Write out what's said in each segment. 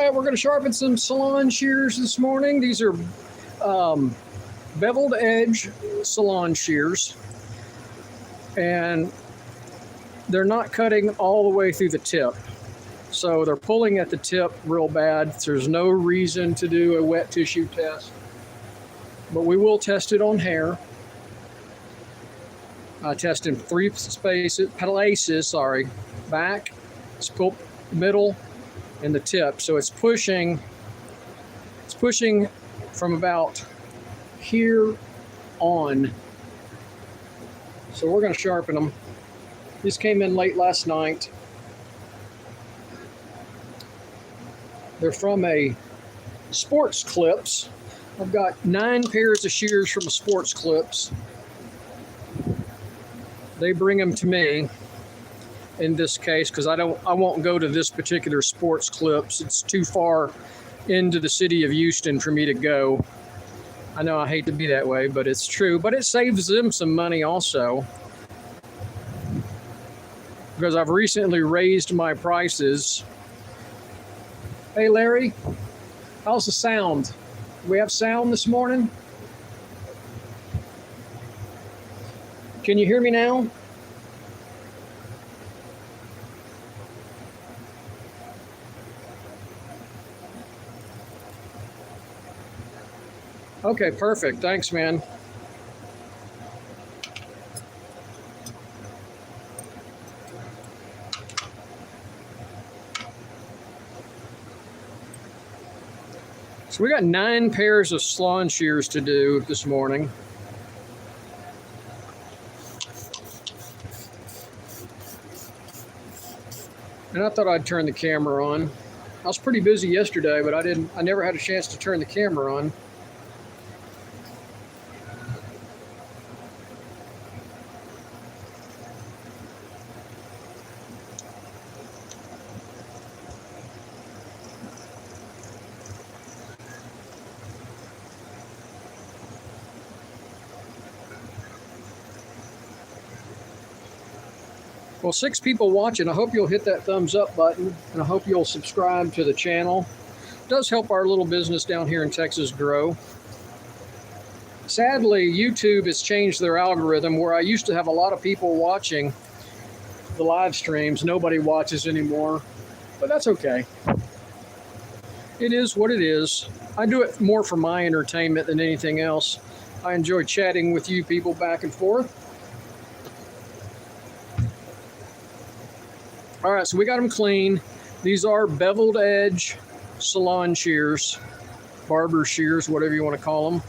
right, we're going to sharpen some salon shears this morning. These are beveled edge salon shears, and they're not cutting all the way through the tip. So they're pulling at the tip real bad. There's no reason to do a wet tissue test, but we will test it on hair. Test in three places, back, scope, middle, and the tip. So it's pushing from about here on. So we're going to sharpen them. These came in late last night. They're from a Sports Clips. I've got 9 pairs of shears from a Sports Clips. They bring them to me in this case because I won't go to this particular Sports Clips. It's too far into the city of Houston for me to go. I know I hate to be that way, but it's true. But it saves them some money also, because I've recently raised my prices. Hey Larry, how's the sound? Do we have sound this morning? Can you hear me now? Okay, perfect. Thanks, man. So we got 9 pairs of salon shears to do this morning. And I thought I'd turn the camera on. I was pretty busy yesterday, but I never had a chance to turn the camera on. Well, 6 people watching. I hope you'll hit that thumbs up button, and I hope you'll subscribe to the channel. It does help our little business down here in Texas grow. Sadly, YouTube has changed their algorithm where I used to have a lot of people watching the live streams. Nobody watches anymore, but that's okay. It is what it is. I do it more for my entertainment than anything else. I enjoy chatting with you people back and forth. All right, so we got them clean. These are beveled edge salon shears, barber shears, whatever you want to call them.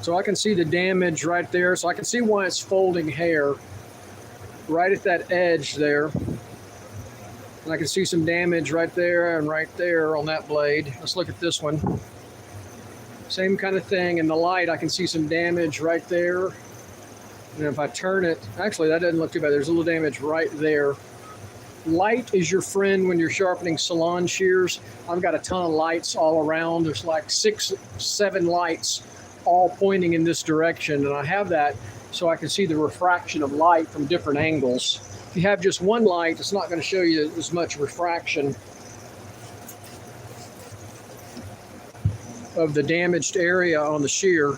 So I can see the damage right there. So I can see why it's folding hair right at that edge there. And I can see some damage right there and right there on that blade. Let's look at this one. Same kind of thing. In the light, I can see some damage right there. And if I turn it, actually that doesn't look too bad. There's a little damage right there. Light is your friend when you're sharpening salon shears. I've got a ton of lights all around. There's like 6, 7 lights all pointing in this direction. And I have that so I can see the refraction of light from different angles. If you have just one light, it's not going to show you as much refraction of the damaged area on the shear.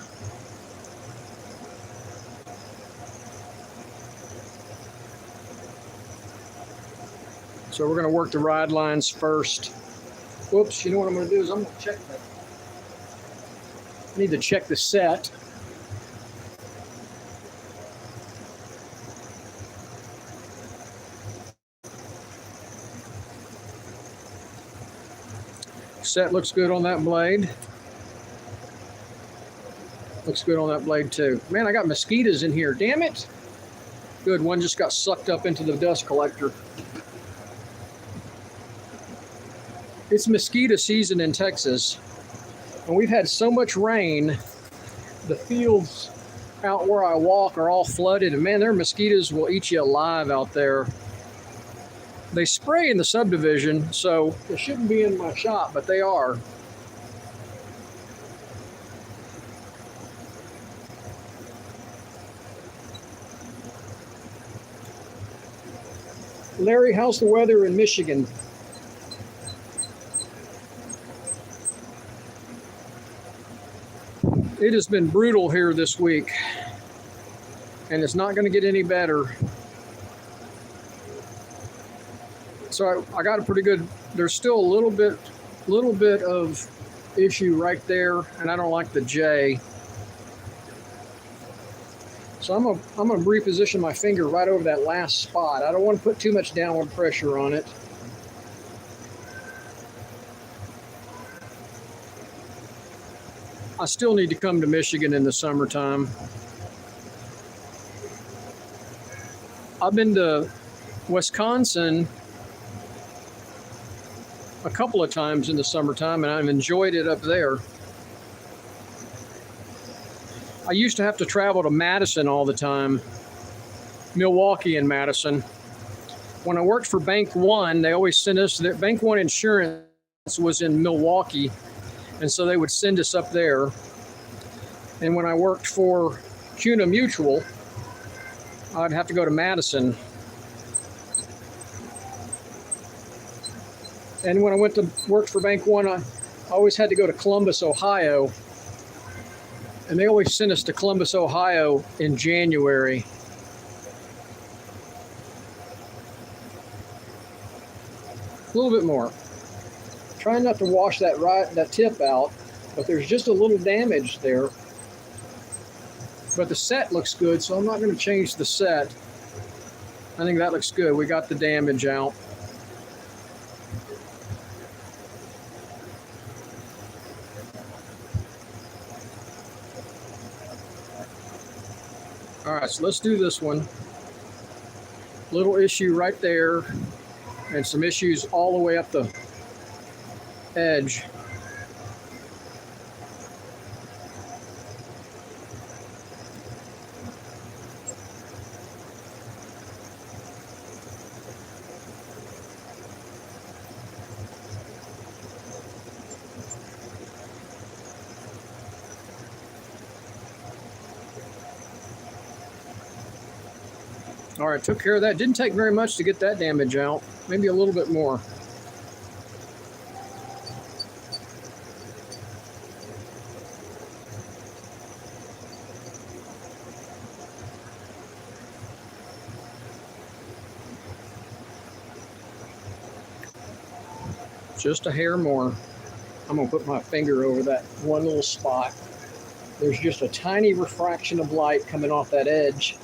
So we're going to work the ride lines first. Whoops, you know what I'm going to do is I'm going to check that. I need to check the set. Set looks good on that blade. Looks good on that blade too. Man, I got mosquitoes in here, damn it. Good, one just got sucked up into the dust collector. It's mosquito season in Texas, and we've had so much rain, the fields out where I walk are all flooded, and man, their mosquitoes will eat you alive out there. They spray in the subdivision, so they shouldn't be in my shop, but they are. Larry, how's the weather in Michigan? It has been brutal here this week, and it's not going to get any better. So I got a pretty good, there's still a little bit of issue right there, and I don't like the J. So I'm gonna reposition my finger right over that last spot. I don't want to put too much downward pressure on it. I still need to come to Michigan in the summertime. I've been to Wisconsin a couple of times in the summertime, and I've enjoyed it up there. I used to have to travel to Madison all the time, Milwaukee and Madison. When I worked for Bank One, they always sent us, Bank One Insurance was in Milwaukee, and so they would send us up there. And when I worked for CUNA Mutual, I'd have to go to Madison. And when I went to work for Bank One, I always had to go to Columbus, Ohio. And they always sent us to Columbus, Ohio in January. A little bit more. Trying not to wash that tip out, but there's just a little damage there. But the set looks good, so I'm not going to change the set. I think that looks good. We got the damage out. All right, so let's do this one. Little issue right there, and some issues all the way up the edge. All right, took care of that. Didn't take very much to get that damage out. Maybe a little bit more. Just a hair more. I'm gonna put my finger over that one little spot. There's just a tiny refraction of light coming off that edge.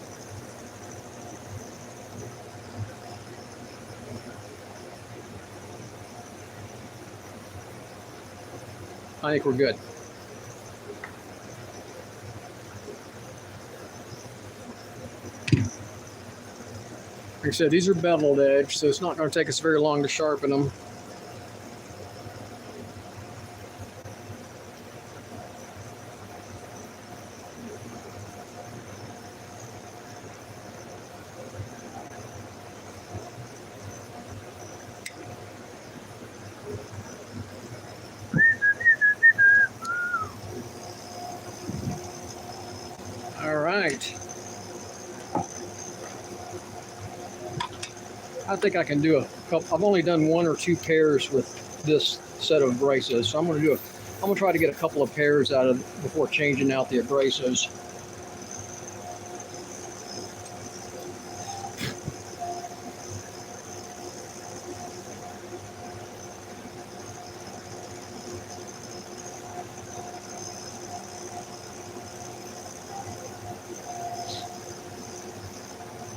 I think we're good. Like I said, these are beveled edge, so it's not going to take us very long to sharpen them. All right. I think I can do a couple. I've only done one or two pairs with this set of abrasives, so I'm going to try to get a couple of pairs out of before changing out the abrasives.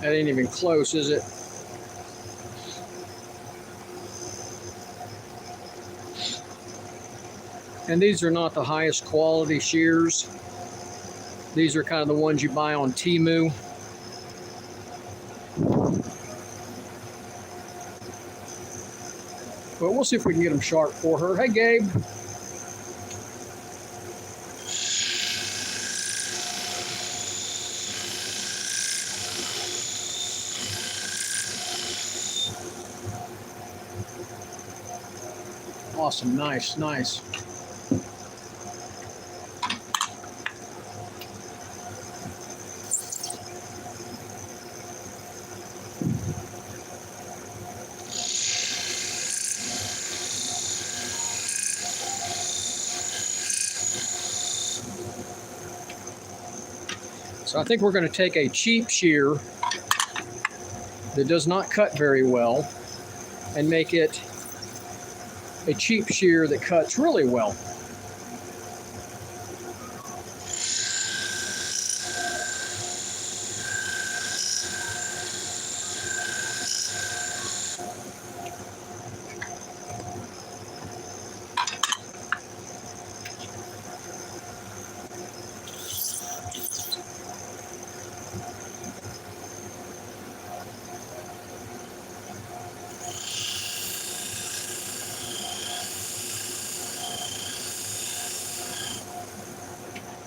That ain't even close, is it? And these are not the highest quality shears. These are kind of the ones you buy on Temu. But we'll see if we can get them sharp for her. Hey, Gabe. Awesome, nice, nice. So I think we're going to take a cheap shear that does not cut very well and make it a cheap shear that cuts really well.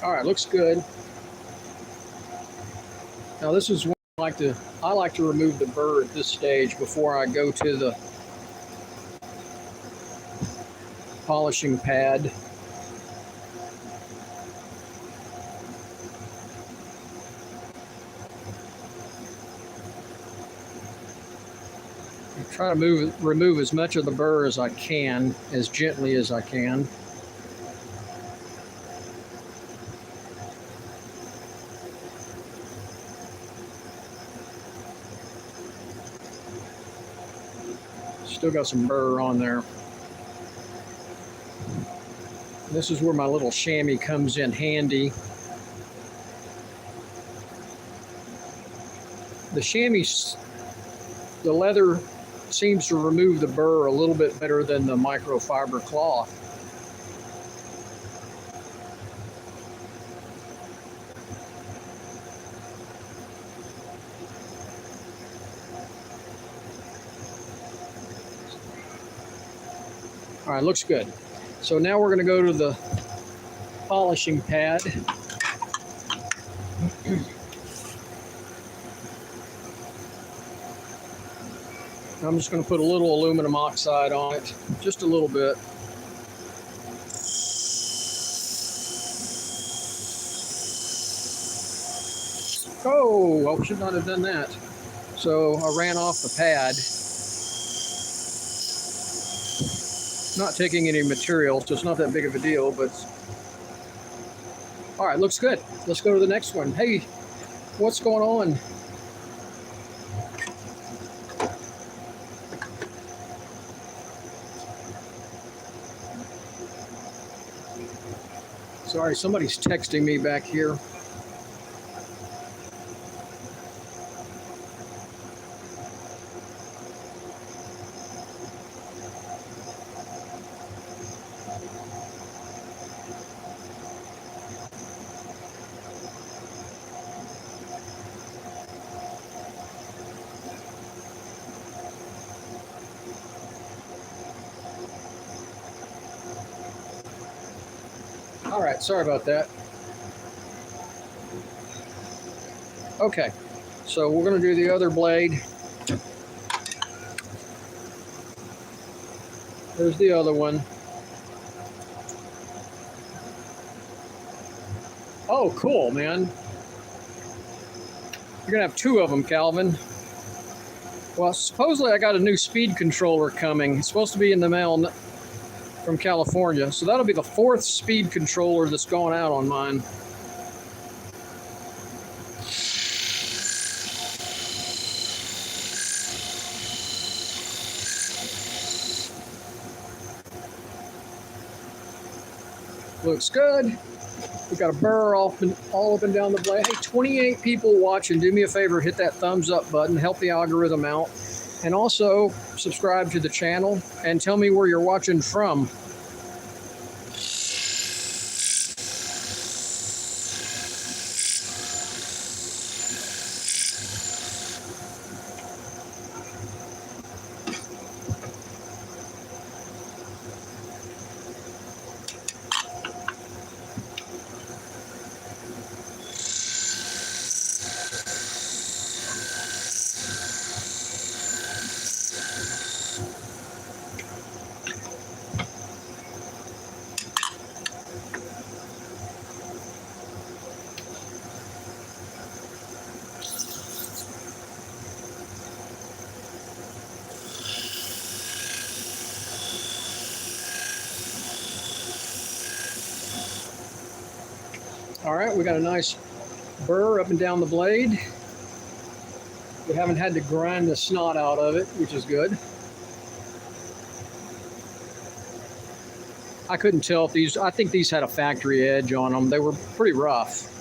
All right, looks good. Now this is what I like to remove the burr at this stage before I go to the polishing pad. I try to remove as much of the burr as I can, as gently as I can. Still got some burr on there. This is where my little chamois comes in handy. The chamois, the leather seems to remove the burr a little bit better than the microfiber cloth. All right, looks good. So now we're going to go to the polishing pad. I'm just going to put a little aluminum oxide on it, just a little bit. Oh, well, should not have done that. So I ran off the pad. Not taking any material, so it's not that big of a deal, but all right, looks good. Let's go to the next one. Hey, what's going on? Sorry, somebody's texting me back here. All right, sorry about that. Okay, so we're going to do the other blade. There's the other one. Oh, cool, man. You're going to have two of them, Calvin. Well, supposedly I got a new speed controller coming. It's supposed to be in the mail from California. So that'll be the fourth speed controller that's going out on mine. Looks good. We got a burr all up and down the blade. Hey, 28 people watching. Do me a favor, hit that thumbs up button, help the algorithm out. And also subscribe to the channel and tell me where you're watching from. All right, we got a nice burr up and down the blade. We haven't had to grind the snot out of it, which is good. I couldn't tell if these, I think these had a factory edge on them. They were pretty rough.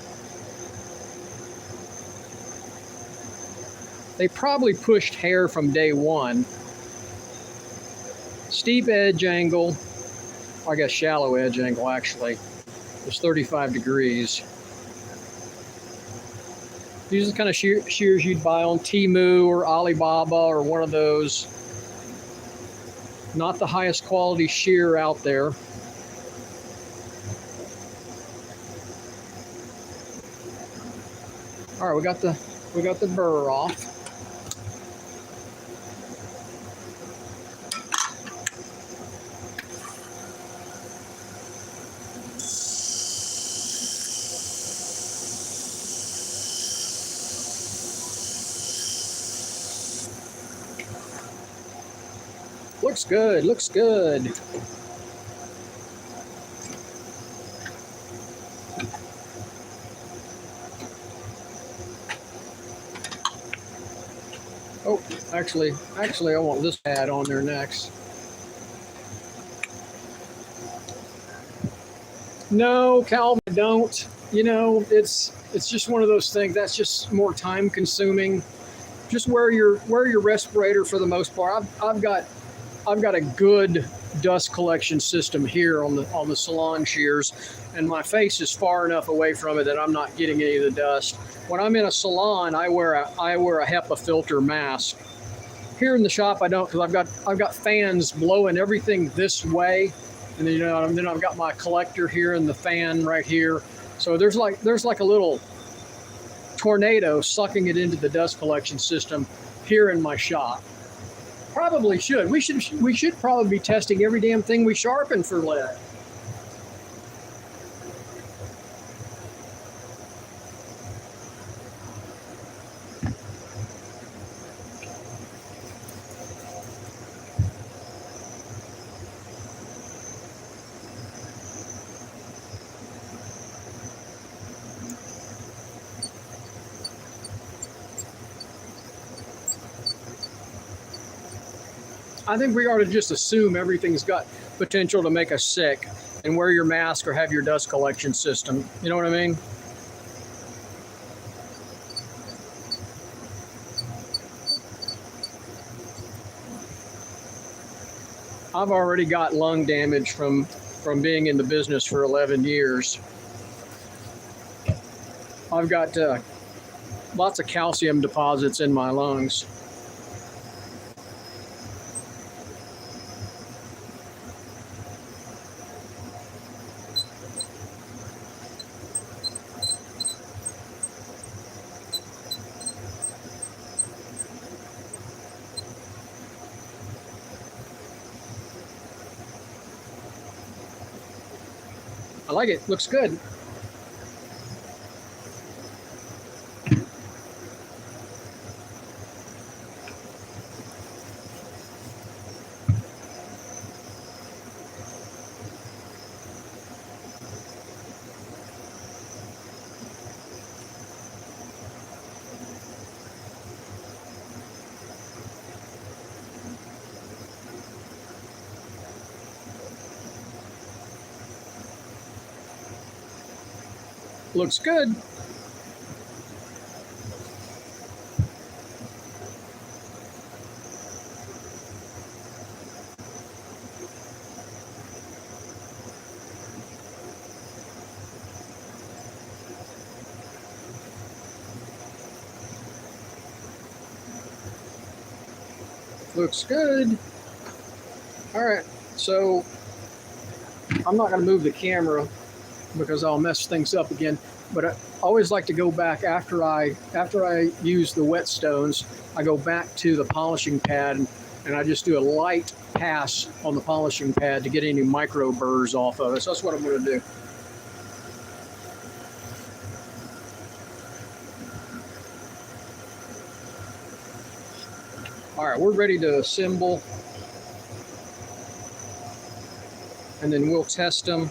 They probably pushed hair from day one. Steep edge angle, I guess shallow edge angle actually, was 35 degrees. These are the kind of shears you'd buy on Temu or Alibaba or one of those. Not the highest quality shear out there. All right, we got the burr off. Looks good, looks good. Oh, actually, I want this pad on there next. No, Calvin, I don't. You know, it's just one of those things that's just more time consuming. Just wear your respirator for the most part. I've got a good dust collection system here on the salon shears, and my face is far enough away from it that I'm not getting any of the dust. When I'm in a salon, I wear a HEPA filter mask. Here in the shop, I don't, because I've got fans blowing everything this way, and then, you know, and then I've got my collector here and the fan right here. So there's like a little tornado sucking it into the dust collection system here in my shop. Probably should. We should probably be testing every damn thing we sharpen for lead. I think we ought to just assume everything's got potential to make us sick and wear your mask or have your dust collection system. You know what I mean? I've already got lung damage from being in the business for 11 years. I've got lots of calcium deposits in my lungs. I like it. Looks good. Looks good. Looks good. All right, so I'm not going to move the camera because I'll mess things up again. But I always like to go back after I use the whetstones. I go back to the polishing pad and I just do a light pass on the polishing pad to get any micro burrs off of it. So that's what I'm going to do. All right, we're ready to assemble, and then we'll test them.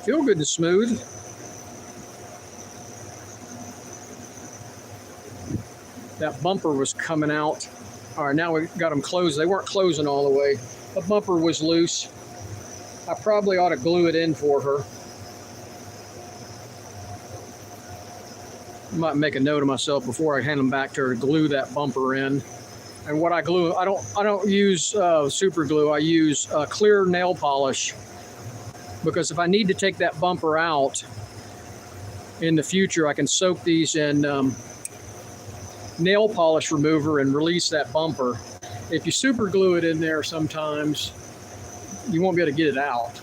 feel good and smooth. That bumper was coming out. All right, now we got them closed. They weren't closing all the way. The bumper was loose. I probably ought to glue it in for her. I might make a note of myself before I hand them back to her to glue that bumper in. And what I glue, I don't use super glue. I use clear nail polish, because if I need to take that bumper out in the future, I can soak these in nail polish remover and release that bumper. If you super glue it in there, sometimes you won't be able to get it out.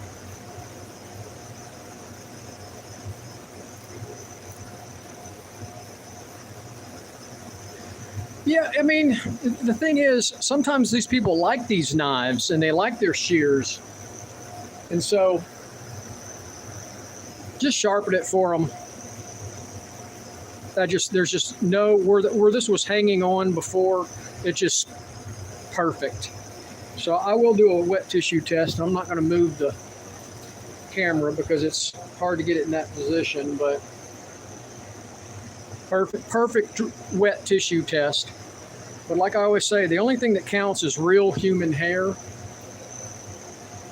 Yeah, I mean, the thing is, sometimes these people like these knives and they like their shears. And so just sharpen it for them. There's just no, where this was hanging on before, it's just perfect. So I will do a wet tissue test. I'm not going to move the camera because it's hard to get it in that position, but perfect wet tissue test. But like I always say, the only thing that counts is real human hair.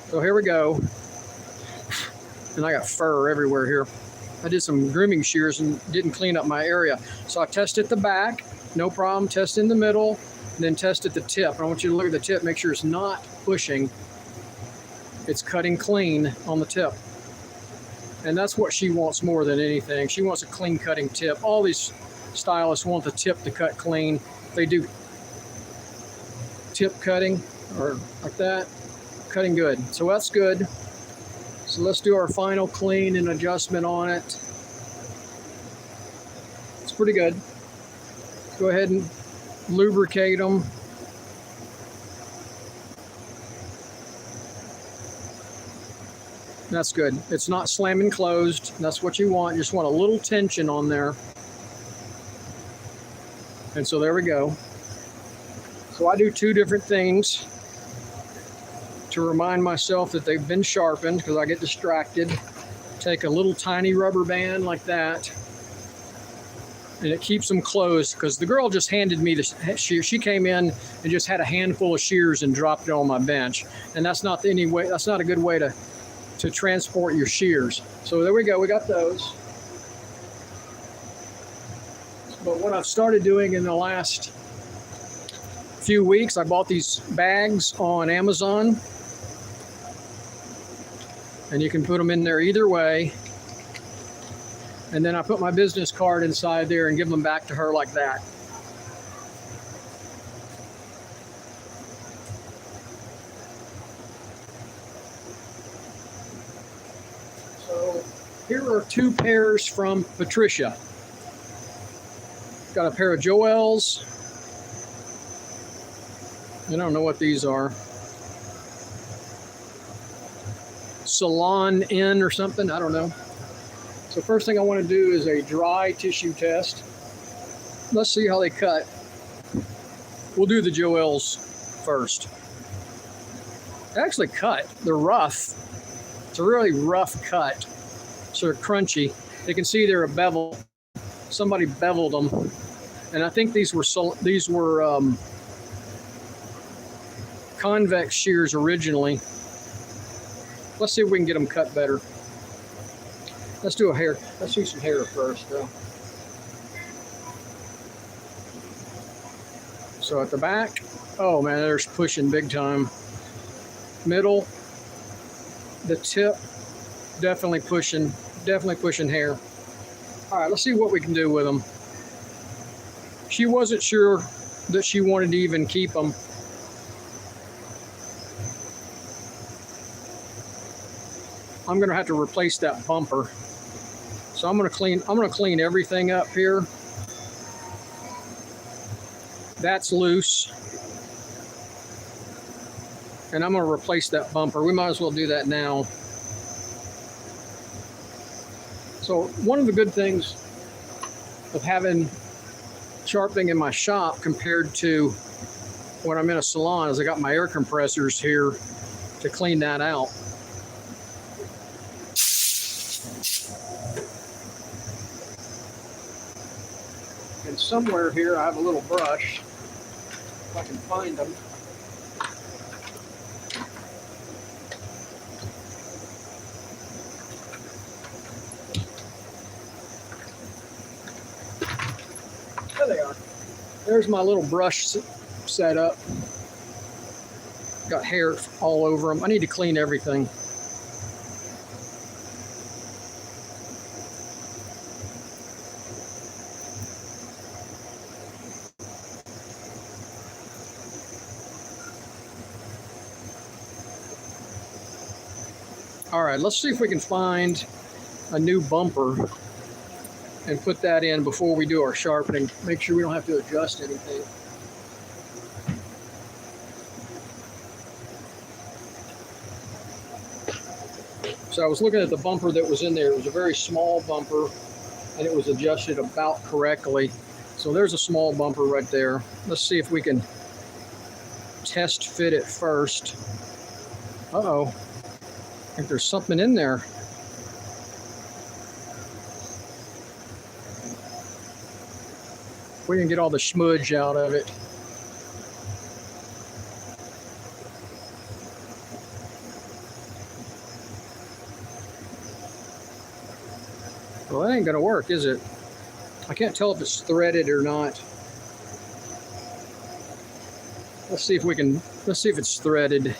So here we go. And I got fur everywhere here. I did some grooming shears and didn't clean up my area. So I tested the back, no problem. Test in the middle, and then test at the tip. I want you to look at the tip, make sure it's not pushing. It's cutting clean on the tip. And that's what she wants more than anything. She wants a clean cutting tip. All these stylists want the tip to cut clean. They do tip cutting or like that, cutting good. So that's good. So let's do our final clean and adjustment on it. It's pretty good. Go ahead and lubricate them. That's good. It's not slamming closed. That's what you want. You just want a little tension on there. And so there we go. So I do two different things to remind myself that they've been sharpened, because I get distracted. Take a little tiny rubber band like that, and it keeps them closed, because the girl just handed me this shear. She came in and just had a handful of shears and dropped it on my bench. And that's not any way, that's not a good way to transport your shears. So there we go, we got those. But what I've started doing in the last few weeks, I bought these bags on Amazon, and you can put them in there either way. And then I put my business card inside there and give them back to her like that. So here are two pairs from Patricia. Got a pair of Joel's. I don't know what these are. Salon in or something, I don't know. So first thing I want to do is a dry tissue test. Let's see how they cut. We'll do the Joel's first. They actually cut. They're rough. It's a really rough cut. So they're crunchy. You can see they're a bevel. Somebody beveled them. And I think these were convex shears originally. Let's see if we can get them cut better. Let's do a hair. Let's do some hair first, though. So at the back, oh man, there's pushing big time. Middle, the tip, definitely pushing hair. All right, let's see what we can do with them. She wasn't sure that she wanted to even keep them. I'm gonna have to replace that bumper. So I'm gonna clean everything up here. That's loose. And I'm gonna replace that bumper. We might as well do that now. So one of the good things of having sharpening in my shop compared to when I'm in a salon is I got my air compressors here to clean that out. And somewhere here I have a little brush, if I can find them. There they are. There's my little brush set up. Got hair all over them. I need to clean everything. All right, let's see if we can find a new bumper and put that in before we do our sharpening. Make sure we don't have to adjust anything. So I was looking at the bumper that was in there. It was a very small bumper and it was adjusted about correctly. So there's a small bumper right there. Let's see if we can test fit it first. Uh-oh. I think there's something in there. We can get all the smudge out of it. Well, that ain't gonna work, is it? I can't tell if it's threaded or not. Let's see if we can, let's see if it's threaded.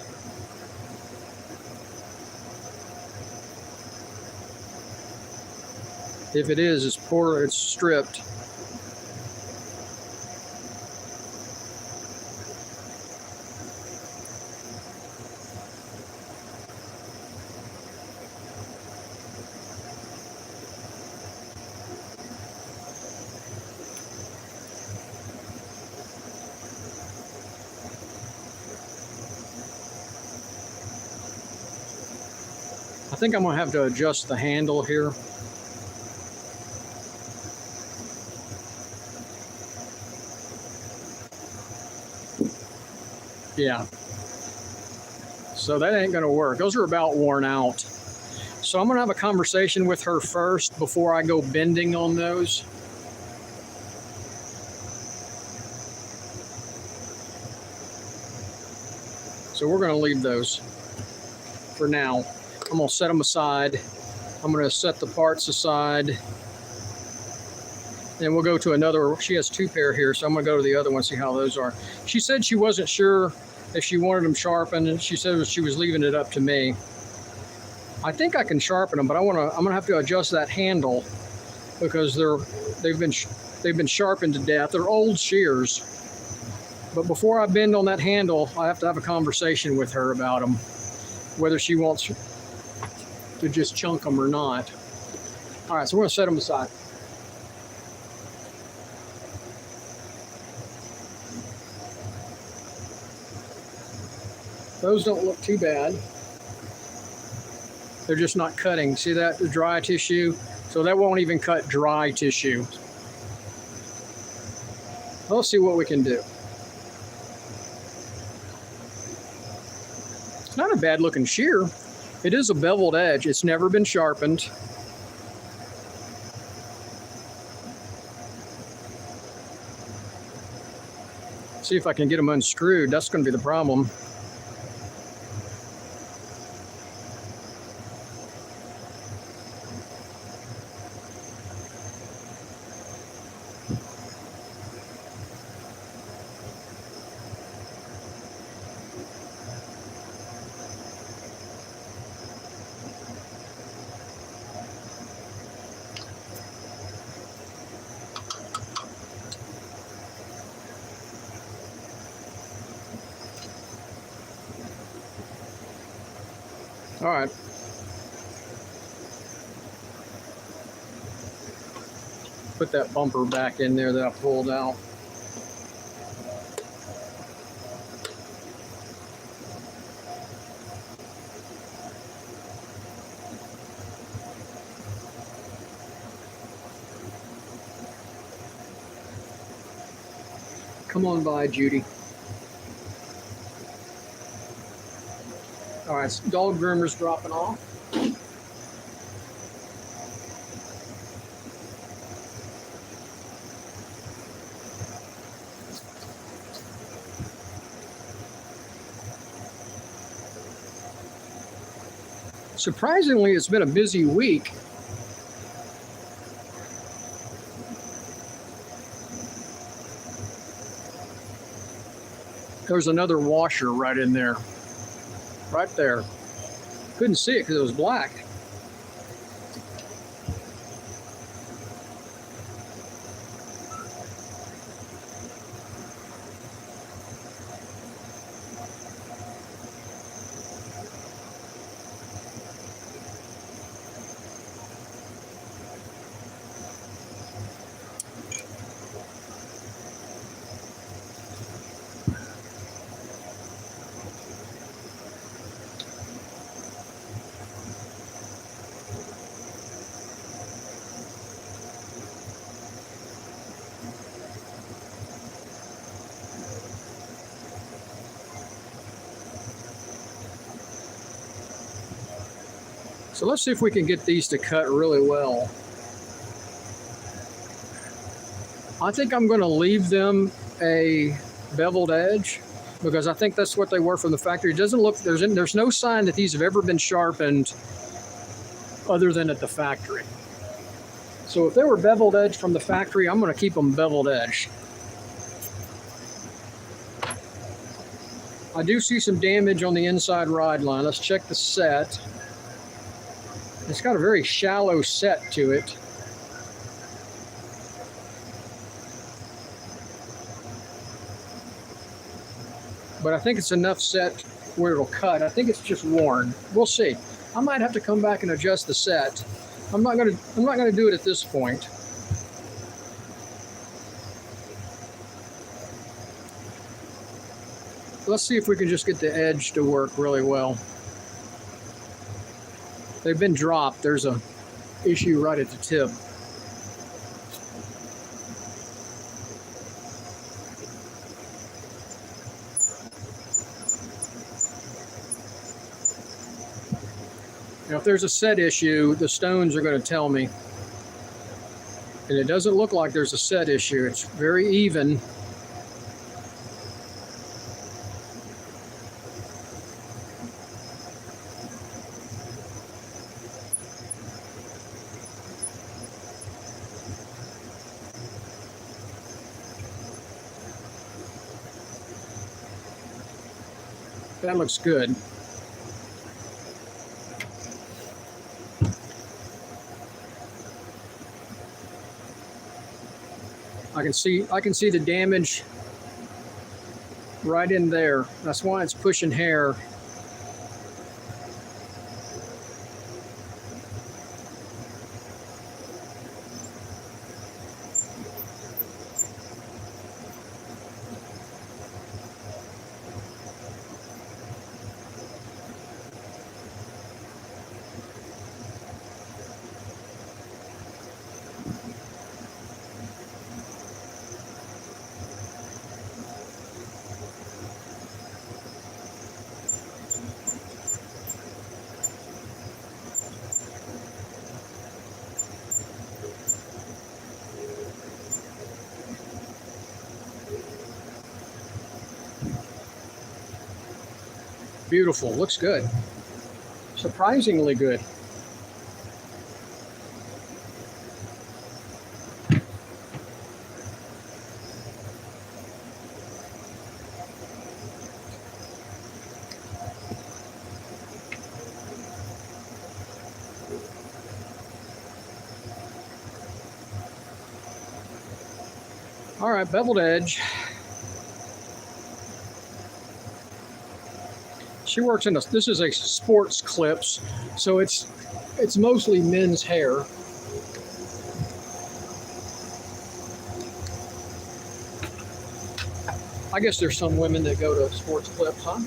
If it is, it's poor, it's stripped. I think I'm gonna have to adjust the handle here. Yeah. So that ain't gonna work. Those are about worn out. So I'm gonna have a conversation with her first before I go bending on those. So we're gonna leave those for now. I'm gonna set them aside. I'm gonna set the parts aside. And we'll go to another, she has two pair here, so I'm gonna go to the other one, see how those are. She said she wasn't sure if she wanted them sharpened, and she said she was leaving it up to me. I think I can sharpen them, but I'm gonna have to adjust that handle because they've been sharpened to death. They're old shears. But before I bend on that handle, I have to have a conversation with her about them, whether she wants to just chunk them or not. All right, so we're gonna set them aside. Those don't look too bad. They're just not cutting. See that, the dry tissue? So that won't even cut dry tissue. Let's see what we can do. It's not a bad looking shear. It is a beveled edge. It's never been sharpened. See if I can get them unscrewed. That's going to be the problem. All right. Put that bumper back in there that I pulled out. Come on by, Judy. All right, dog groomer's dropping off. Surprisingly, it's been a busy week. There's another washer right in there. Right there. Couldn't see it because it was black. So let's see if we can get these to cut really well. I think I'm going to leave them a beveled edge because I think that's what they were from the factory. It doesn't look, there's no sign that these have ever been sharpened other than at the factory. So if they were beveled edge from the factory, I'm going to keep them beveled edge. I do see some damage on the inside ride line. Let's check the set. It's got a very shallow set to it. But I think it's enough set where it'll cut. I think it's just worn. We'll see. I might have to come back and adjust the set. I'm not gonna do it at this point. Let's see if we can just get the edge to work really well. They've been dropped. There's a issue right at the tip. Now, if there's a set issue, the stones are going to tell me. And it doesn't look like there's a set issue. It's very even. That looks good. I can see the damage right in there. That's why it's pushing hair. Beautiful, looks good. Surprisingly good. All right, beveled edge. She works in this is a sports clips, so it's mostly men's hair. I guess there's some women that go to sports clips, huh?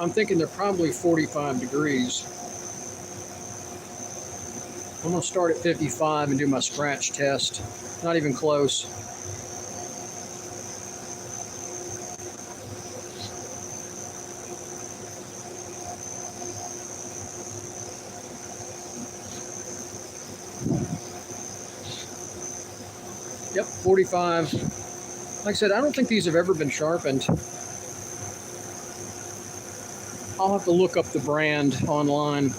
I'm thinking they're probably 45 degrees. I'm gonna start at 55 and do my scratch test. Not even close. Yep, 45. Like I said, I don't think these have ever been sharpened. I'll have to look up the brand online.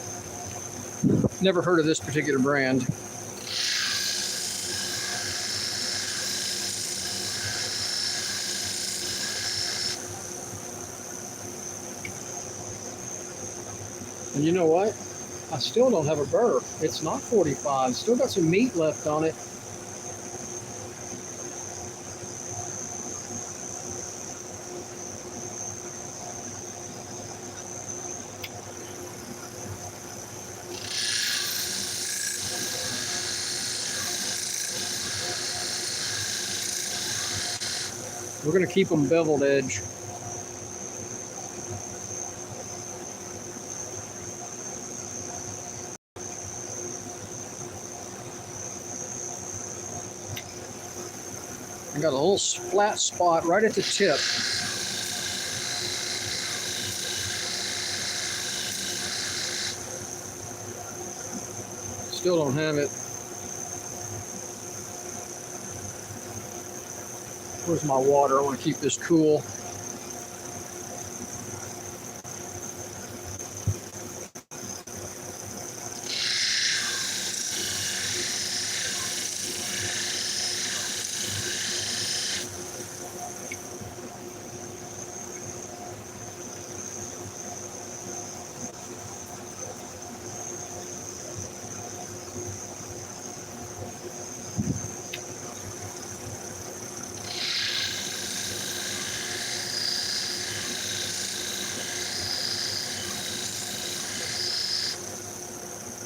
Never heard of this particular brand. And you know what? I still don't have a burr. It's not 45. Still got some meat left on it. We're going to keep them beveled edge. I got a little flat spot right at the tip. Still don't have it. Where's my water? I want to keep this cool.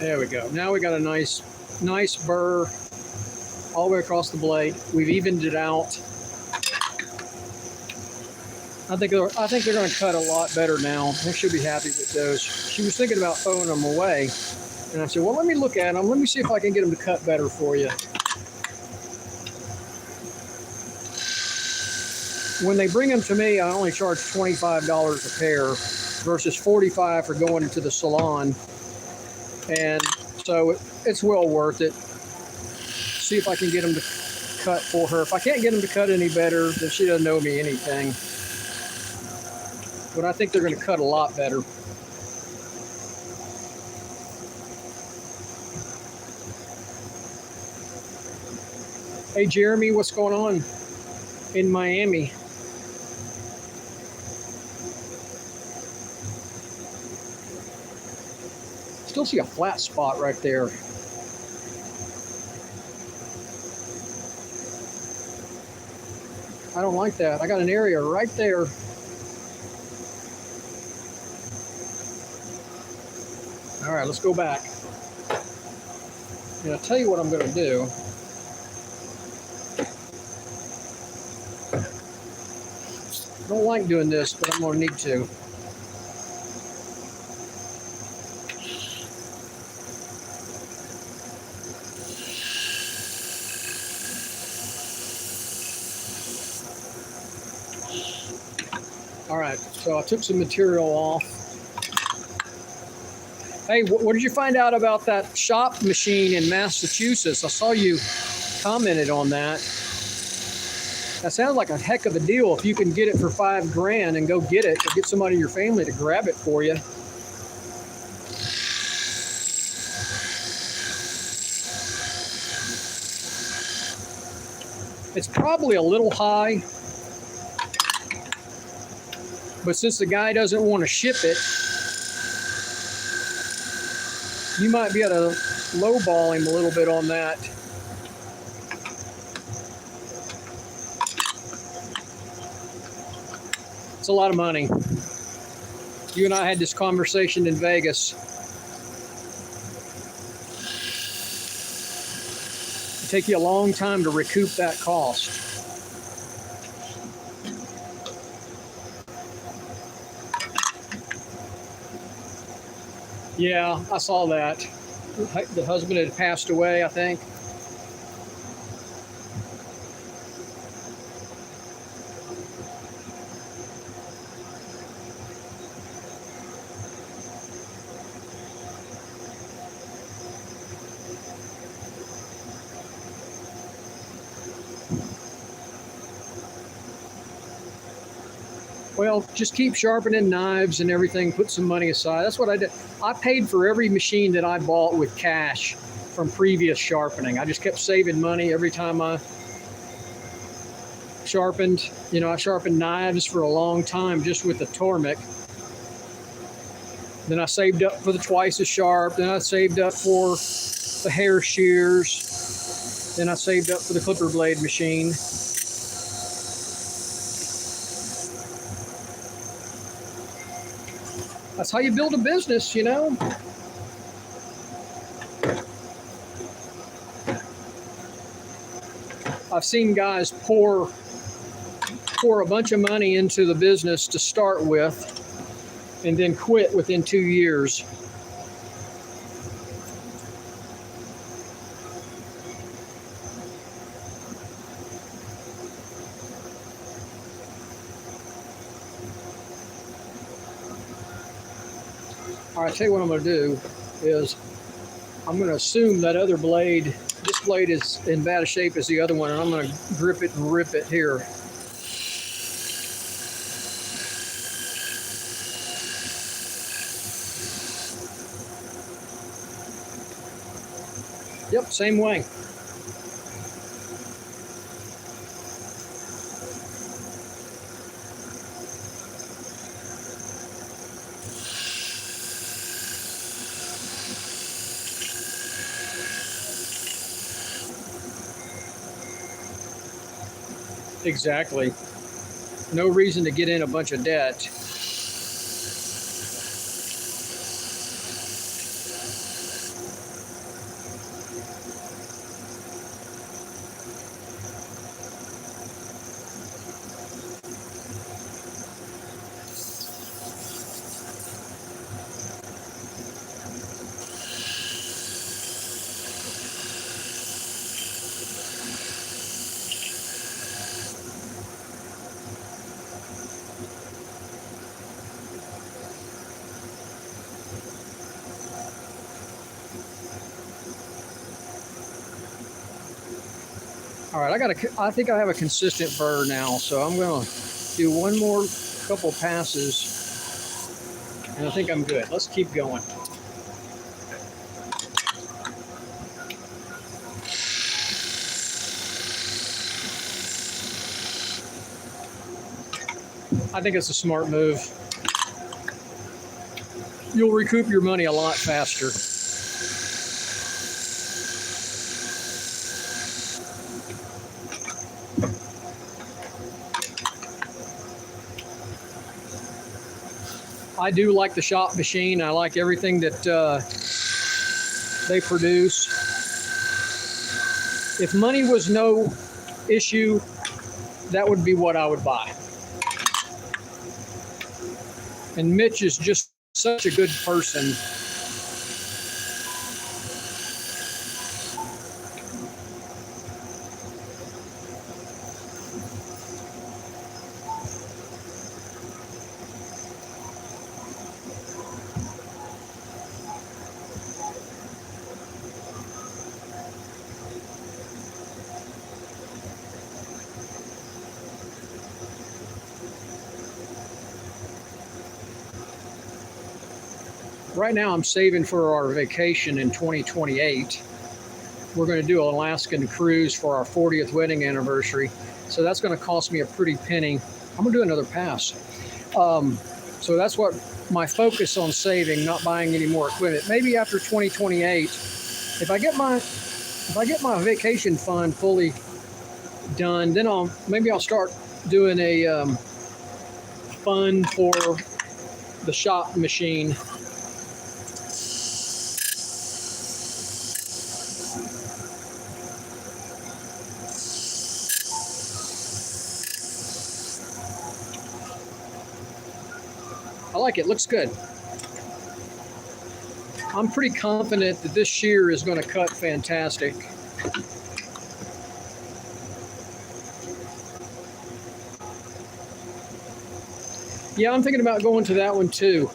There we go. Now we got a nice burr all the way across the blade. We've evened it out. I think they're going to cut a lot better now. I should be happy with those. She was thinking about throwing them away, and I said, well, let me look at them. Let me see if I can get them to cut better for you. When they bring them to me, I only charge $25 a pair versus $45 for going into the salon. And so it's well worth it. See if I can get them to cut for her. If I can't get them to cut any better, then she doesn't owe me anything. But I think they're going to cut a lot better. Hey, Jeremy, what's going on in Miami? Still see a flat spot right there. I don't like that. I got an area right there. All right, let's go back. And I'll tell you what I'm going to do. I don't like doing this, but I'm going to need to. All right, so I took some material off. Hey, what did you find out about that shop machine in Massachusetts? I saw you commented on that. That sounds like a heck of a deal if you can get it for $5 grand and go get it, or get somebody in your family to grab it for you. It's probably a little high, but since the guy doesn't want to ship it, you might be able to lowball him a little bit on that. It's a lot of money. You and I had this conversation in Vegas. It'll take you a long time to recoup that cost. Yeah, I saw that. The husband had passed away, I think. Well, just keep sharpening knives and everything, put some money aside. That's what I did. I paid for every machine that I bought with cash from previous sharpening. I just kept saving money every time I sharpened. You know, I sharpened knives for a long time just with the Tormek. Then I saved up for the twice as sharp. Then I saved up for the hair shears. Then I saved up for the clipper blade machine. That's how you build a business, you know. I've seen guys pour a bunch of money into the business to start with and then quit within 2 years. All right, I'll tell you what I'm going to do is I'm going to assume that other blade, this blade is in bad a shape as the other one, and I'm going to grip it and rip it here. Yep, same way. Exactly. No reason to get in a bunch of debt. All right, I think I have a consistent burr now, so I'm gonna do one more couple passes, and I think I'm good. Let's keep going. I think it's a smart move. You'll recoup your money a lot faster. I do like the shop machine. I like everything that they produce. If money was no issue, that would be what I would buy. And Mitch is just such a good person. Right now I'm saving for our vacation in 2028. We're going to do an Alaskan cruise for our 40th wedding anniversary. So that's going to cost me a pretty penny. I'm going to do another pass. So that's what my focus on saving, not buying any more equipment. Maybe after 2028, if I get my vacation fund fully done, then maybe I'll start doing a fund for the shop machine. I like it, looks good. I'm pretty confident that this shear is going to cut fantastic. Yeah, I'm thinking about going to that one too.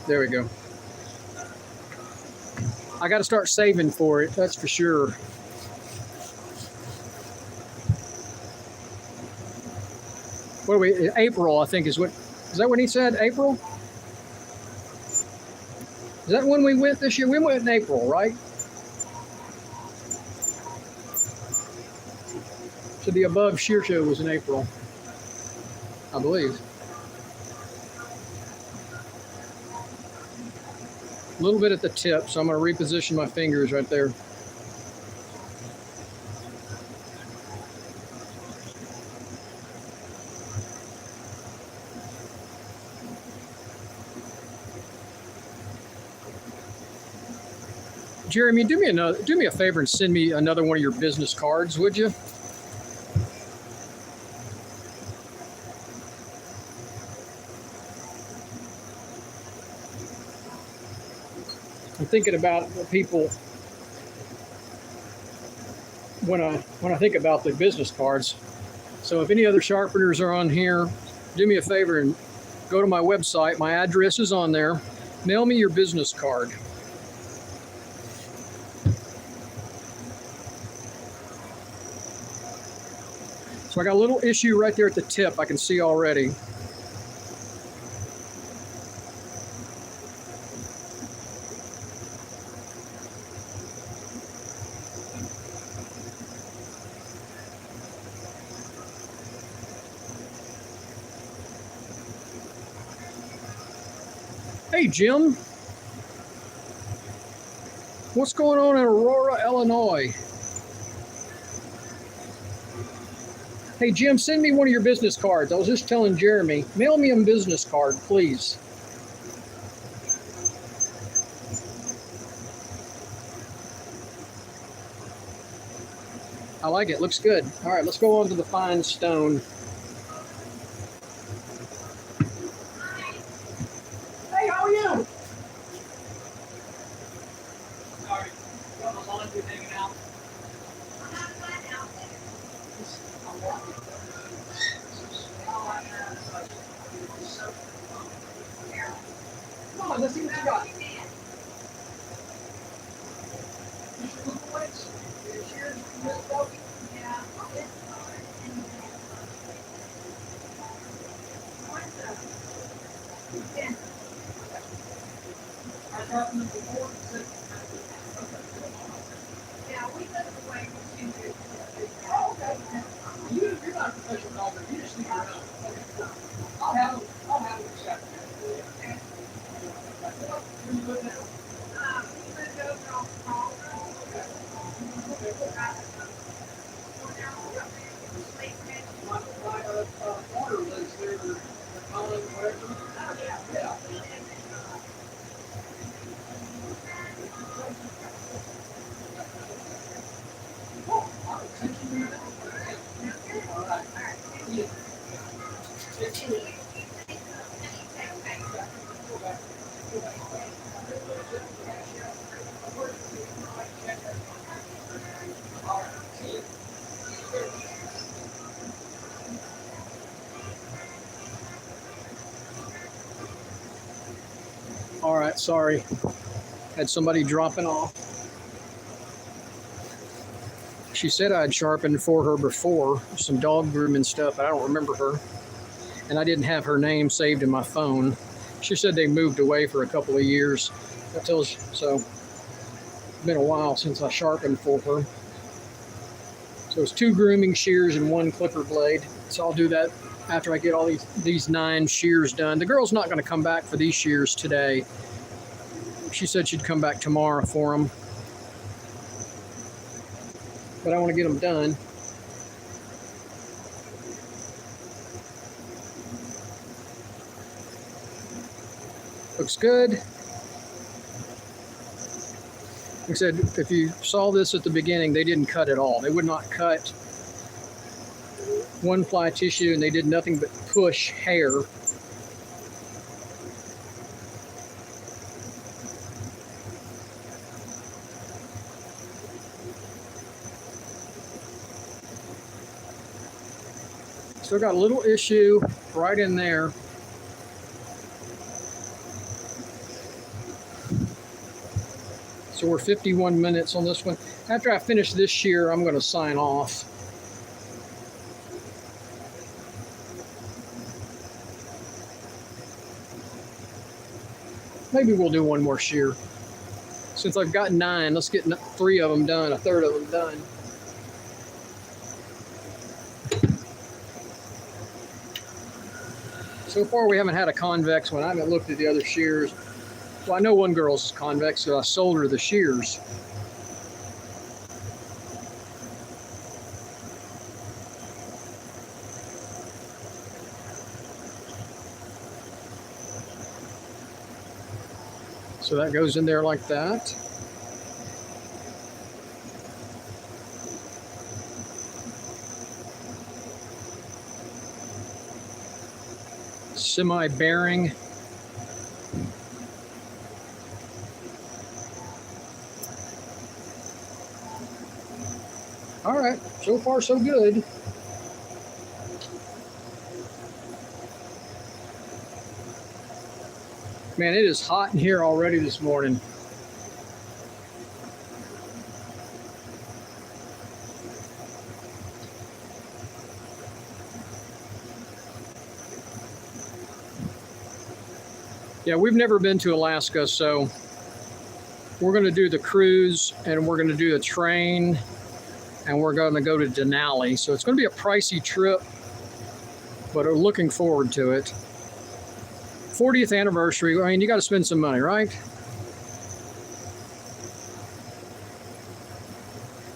There we go. I got to start saving for it, that's for sure. What are we, April, I think is that what he said, April? Is that when we went this year? We went in April, right? So the above shear show was in April, I believe. A little bit at the tip, so I'm going to reposition my fingers right there. Jeremy, do me a favor and send me another one of your business cards, would you? I'm thinking about people when I think about the business cards. So if any other sharpeners are on here, do me a favor and go to my website. My address is on there. Mail me your business card. So I got a little issue right there at the tip I can see already. Hey, Jim. What's going on in Aurora, Illinois? Hey, Jim, send me one of your business cards. I was just telling Jeremy, mail me a business card, please. I like it. Looks good. All right, let's go on to the fine stone. Hey, how are you? Sorry, got my laundry hanging out. Come on, let's see what you got. You're not a professional doctor. You just need your own. Okay. I'll have them accept it. Where you live now? My daughter lives there. Colin, whatever. Yeah. All right, sorry. Had somebody dropping off. She said I'd sharpened for her before, some dog grooming stuff, but I don't remember her. And I didn't have her name saved in my phone. She said they moved away for a couple of years. That tells you, so it's been a while since I sharpened for her. So it's 2 grooming shears and 1 clipper blade. So I'll do that after I get all these 9 shears done. The girl's not going to come back for these shears today. She said she'd come back tomorrow for them. But I want to get them done. Looks good. Like I said, if you saw this at the beginning, they didn't cut at all. They would not cut 1-ply tissue, and they did nothing but push hair. Still got a little issue right in there. So we're 51 minutes on this one. After I finish this shear, I'm going to sign off. Maybe we'll do one more shear. Since I've got 9, let's get 3 of them done, a third of them done. So far we haven't had a convex one. I haven't looked at the other shears. Well, I know one girl's is convex, so I sold her the shears. So that goes in there like that. Semi-bearing. All right, so far so good. Man, it is hot in here already this morning. Yeah, we've never been to Alaska, so we're going to do the cruise and we're going to do the train and we're going to go to Denali. So it's going to be a pricey trip, but we're looking forward to it. 40th anniversary. I mean, you got to spend some money, right?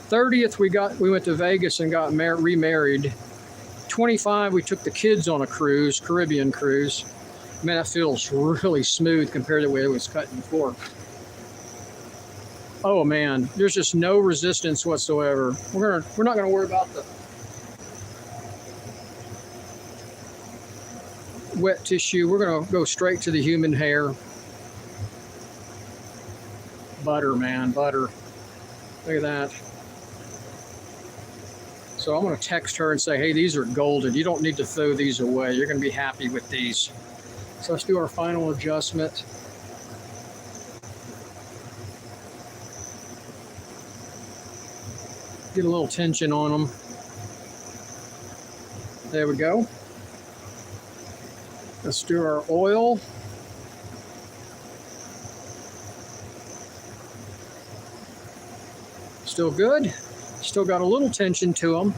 30th, we went to Vegas and got remarried. 25, we took the kids on a cruise, Caribbean cruise. Man, that feels really smooth compared to the way it was cut before. Oh man, there's just no resistance whatsoever. We're not gonna worry about the wet tissue. We're gonna go straight to the human hair. Butter, man, butter. Look at that. So I'm gonna text her and say, hey, these are golden. You don't need to throw these away. You're gonna be happy with these. So let's do our final adjustment. Get a little tension on them. There we go. Let's do our oil. Still good. Still got a little tension to them.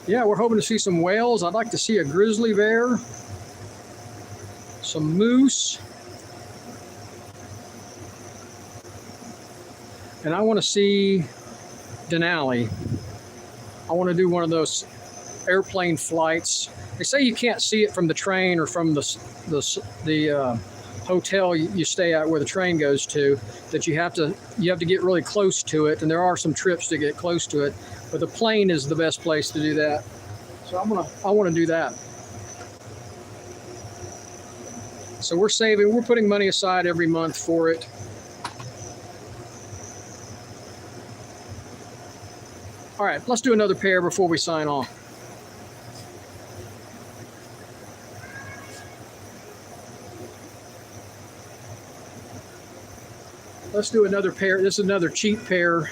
Yeah, we're hoping to see some whales. I'd like to see a grizzly bear, some moose, and I want to see Denali. I want to do one of those airplane flights. They say you can't see it from the train or from the hotel you stay at where the train goes to, that you have to get really close to it, and there are some trips to get close to it, but the plane is the best place to do that. So I want to do that. So we're putting money aside every month for it. All right, let's do another pair before we sign off. Let's do another pair. This is another cheap pair.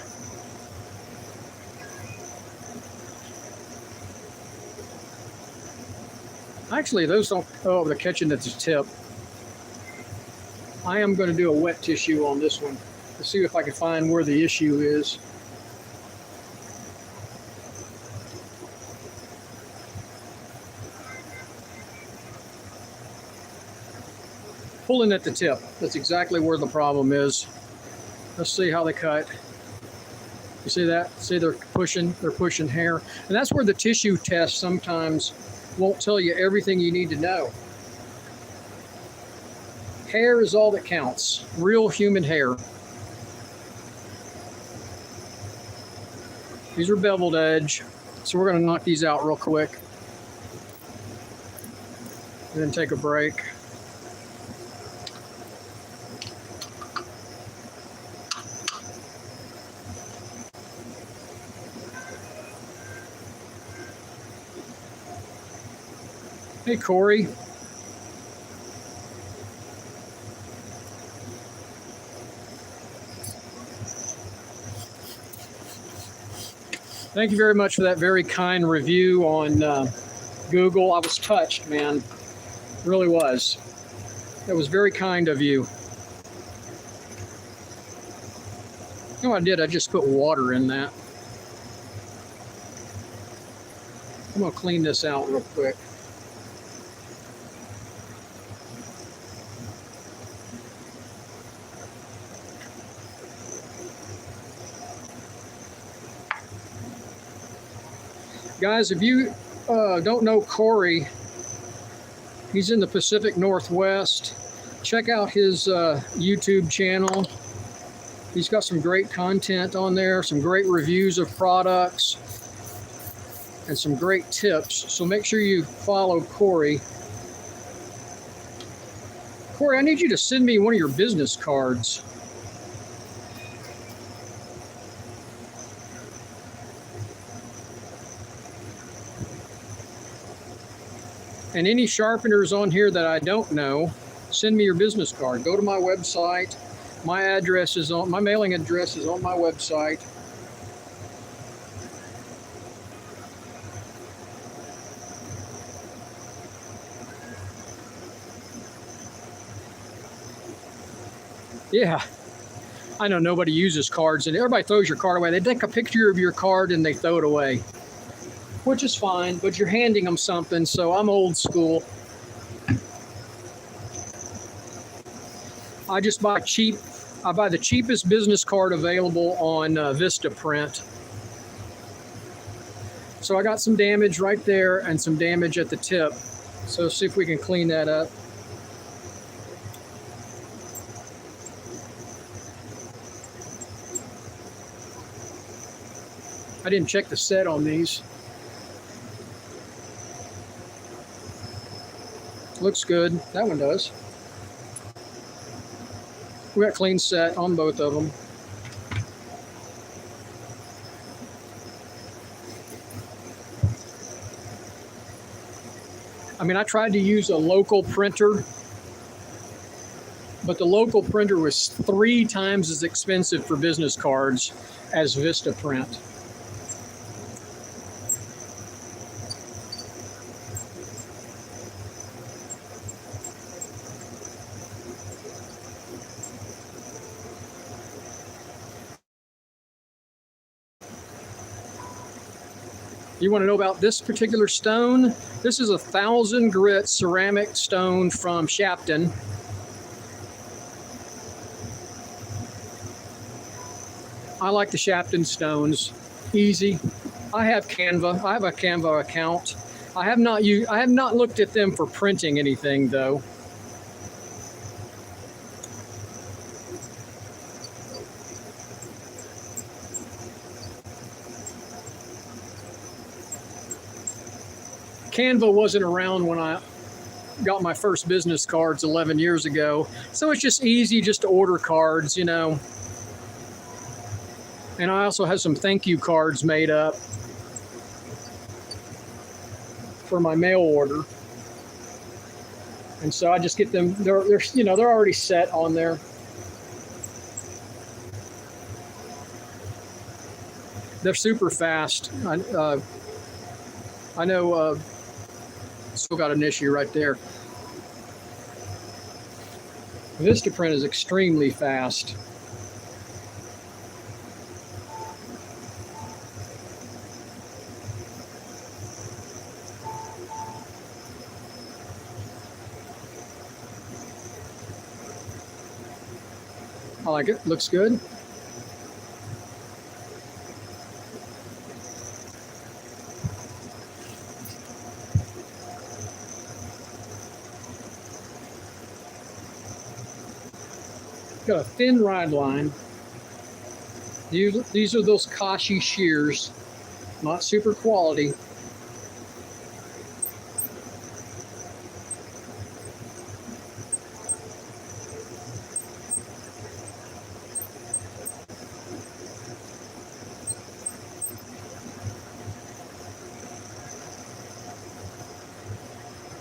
Actually, those don't, oh, they're catching at the tip. I am going to do a wet tissue on this one to see if I can find where the issue is. Pulling at the tip. That's exactly where the problem is. Let's see how they cut. You see that? See they're pushing hair. And that's where the tissue test sometimes won't tell you everything you need to know. Hair is all that counts. Real human hair. These are beveled edge. So we're going to knock these out real quick. And then take a break. Hey, Corey. Thank you very much for that very kind review on Google. I was touched, man. Really was. That was very kind of you. You know what I did? I just put water in that. I'm gonna clean this out real quick. Guys, if you don't know Corey, he's in the Pacific Northwest. Check out his YouTube channel. He's got some great content on there, some great reviews of products, and some great tips. So make sure you follow Corey. Corey, I need you to send me one of your business cards. And any sharpeners on here that I don't know, send me your business card. Go to my website. My mailing address is on my website. Yeah, I know nobody uses cards, and everybody throws your card away. They take a picture of your card and they throw it away, which is fine, but you're handing them something, so I'm old school. I just buy cheap. I buy the cheapest business card available on Vistaprint. So I got some damage right there and some damage at the tip. So see if we can clean that up. I didn't check the set on these. Looks good. That one does. We got clean set on both of them. I mean, I tried to use a local printer, but the local printer was 3 times as expensive for business cards as Vistaprint. You want to know about this particular stone? This is a 1,000 grit ceramic stone from Sharpen. I like the Sharpen stones. Easy. I have Canva. I have a Canva account. I have not looked at them for printing anything though. Canva wasn't around when I got my first business cards 11 years ago. So it's just easy just to order cards, you know. And I also have some thank you cards made up for my mail order. And so I just get them, they're already set on there. They're super fast. I know still got an issue right there. Vistaprint is extremely fast. I like it. Looks good. Got a thin ride line. These are those Kashi shears, not super quality.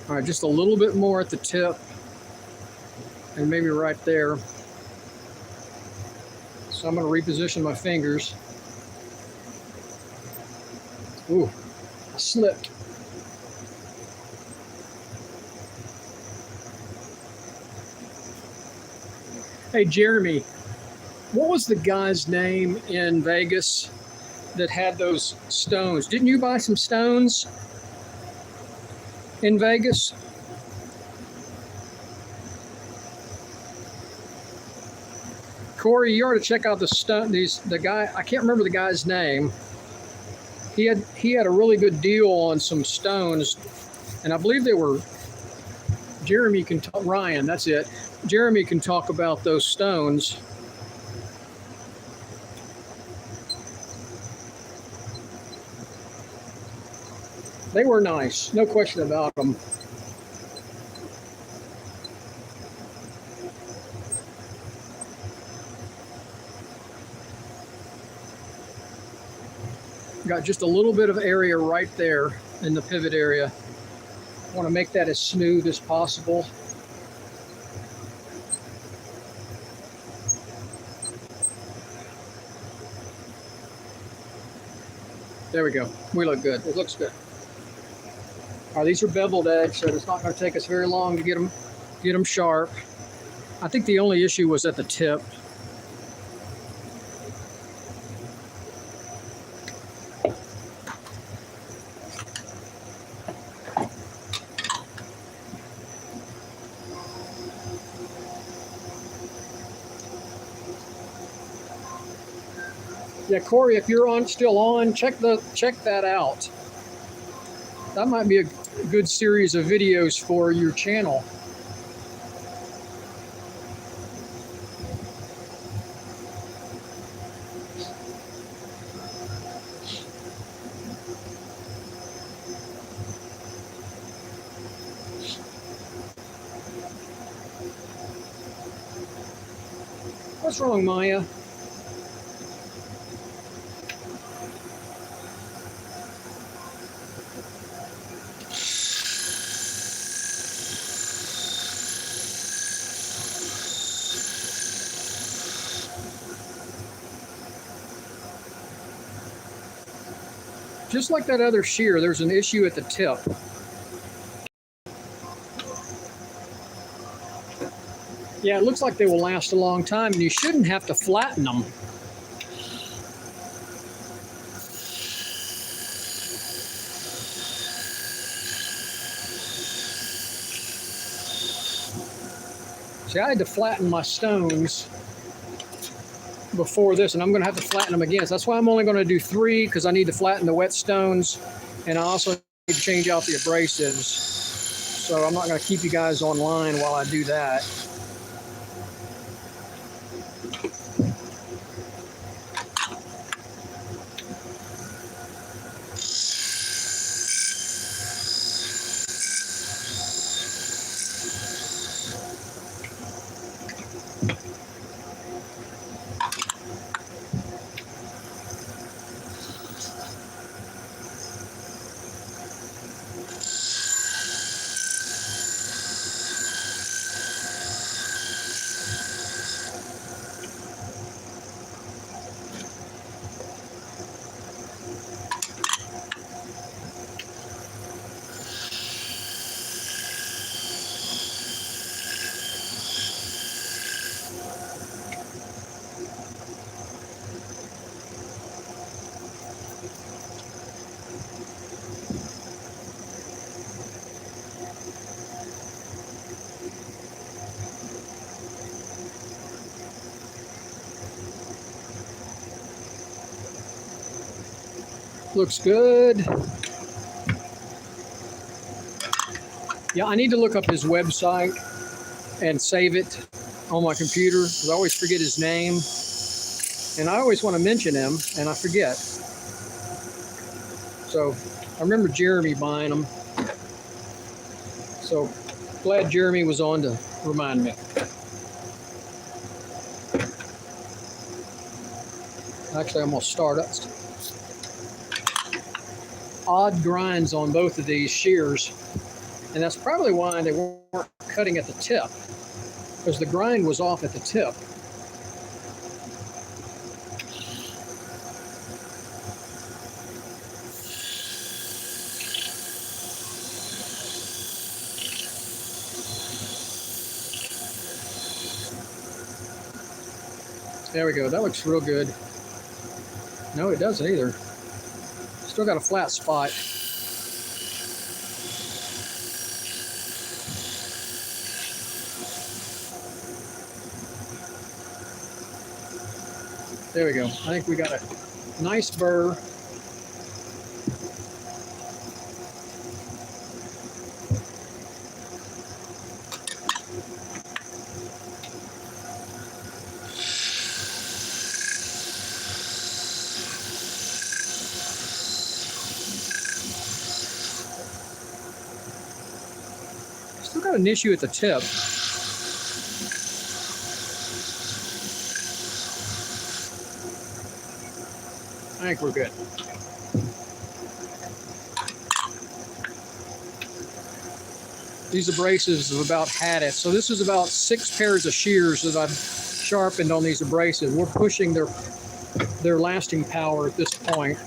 All right, just a little bit more at the tip and maybe right there. So I'm going to reposition my fingers. Ooh, I slipped. Hey, Jeremy, what was the guy's name in Vegas that had those stones? Didn't you buy some stones in Vegas? Corey, you ought to check out the guy, I can't remember the guy's name. He had a really good deal on some stones, and I believe they were, Jeremy can talk, Ryan, that's it. Jeremy can talk about those stones. They were nice, no question about them. Got just a little bit of area right there in the pivot area. I want to make that as smooth as possible. There we go. We look good. It looks good. All right, these are beveled edge, so it's not going to take us very long to get them sharp. I think the only issue was at the tip. Yeah, Corey, if you're still on, check that out. That might be a good series of videos for your channel. What's wrong, Maya? Just like that other shear, there's an issue at the tip. Yeah, it looks like they will last a long time, and you shouldn't have to flatten them. See, I had to flatten my stones before this, and I'm going to have to flatten them again. So that's why I'm only going to do 3, because I need to flatten the wet stones, and I also need to change out the abrasives. So I'm not going to keep you guys online while I do that. Looks good. Yeah, I need to look up his website and save it on my computer, because I always forget his name. And I always want to mention him, and I forget. So I remember Jeremy buying them. So glad Jeremy was on to remind me. Actually, I'm going to start up. Odd grinds on both of these shears, and that's probably why they weren't cutting at the tip, because the grind was off at the tip. There we go. That looks real good. No, it doesn't either. Still got a flat spot. There we go. I think we got a nice burr. Still got an issue at the tip. I think we're good. These abrasives have about had it. So this is about 6 pairs of shears that I've sharpened on these abrasives. We're pushing their lasting power at this point.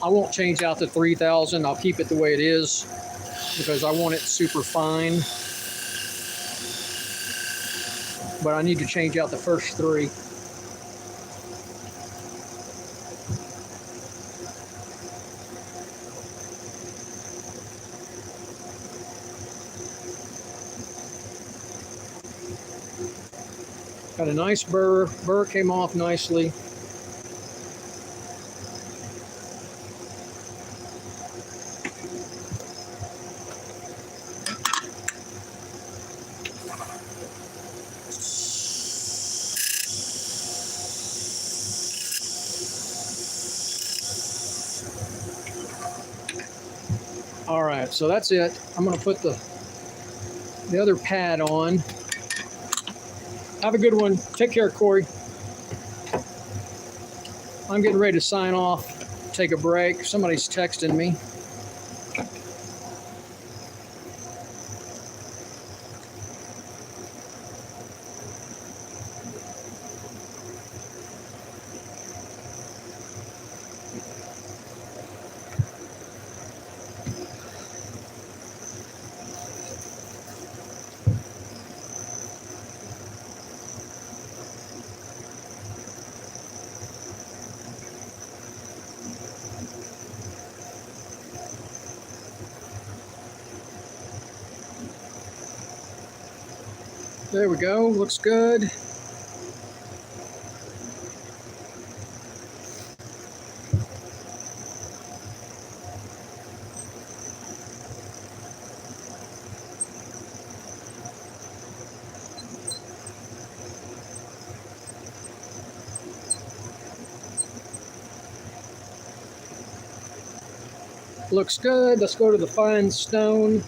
I won't change out the 3000. I'll keep it the way it is because I want it super fine. But I need to change out the first 3. Got a nice burr. Burr came off nicely. All right, so that's it. I'm going to put the other pad on. Have a good one. Take care, Corey. I'm getting ready to sign off, take a break. Somebody's texting me. There we go, looks good. Looks good. Let's go to the fine stone.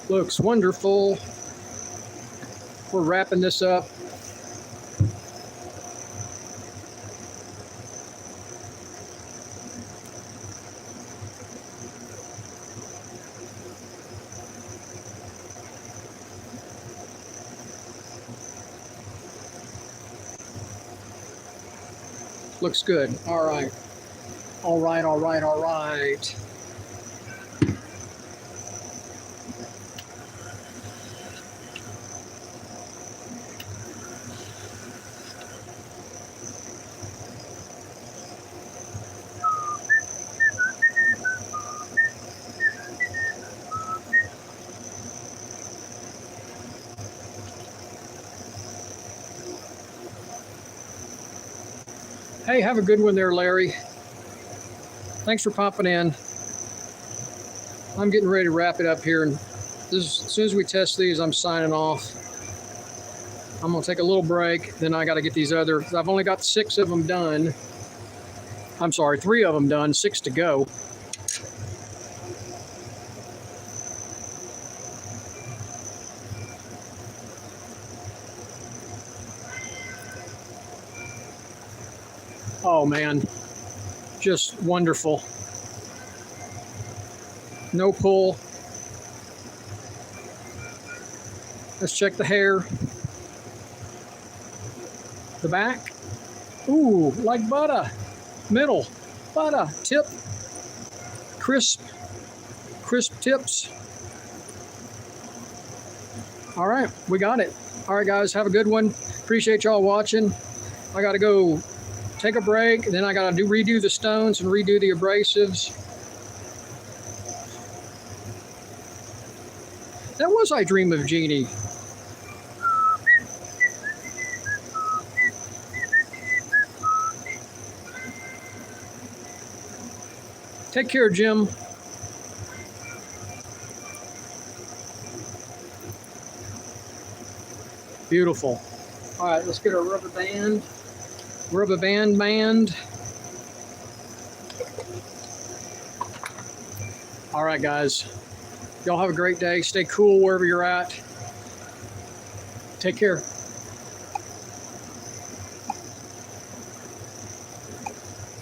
Looks wonderful. We're wrapping this up. Looks good. All right. All right, all right, all right. Hey, have a good one there, Larry. Thanks for popping in. I'm getting ready to wrap it up here. And as soon as we test these, I'm signing off. I'm going to take a little break. Then I got to get these other. I've only got 6 of them done. I'm sorry, 3 of them done, 6 to go. Oh man, just wonderful. No pull. Let's check the hair. The back. Ooh, like butter. Middle, butter. Tip, crisp tips. All right, we got it. All right, guys, have a good one. Appreciate y'all watching. I got to go take a break, and then I got to redo the stones and redo the abrasives. That was I Dream of Jeannie. Take care, Jim. Beautiful. All right, let's get our rubber band. Rubber band. All right, guys. Y'all have a great day. Stay cool wherever you're at. Take care.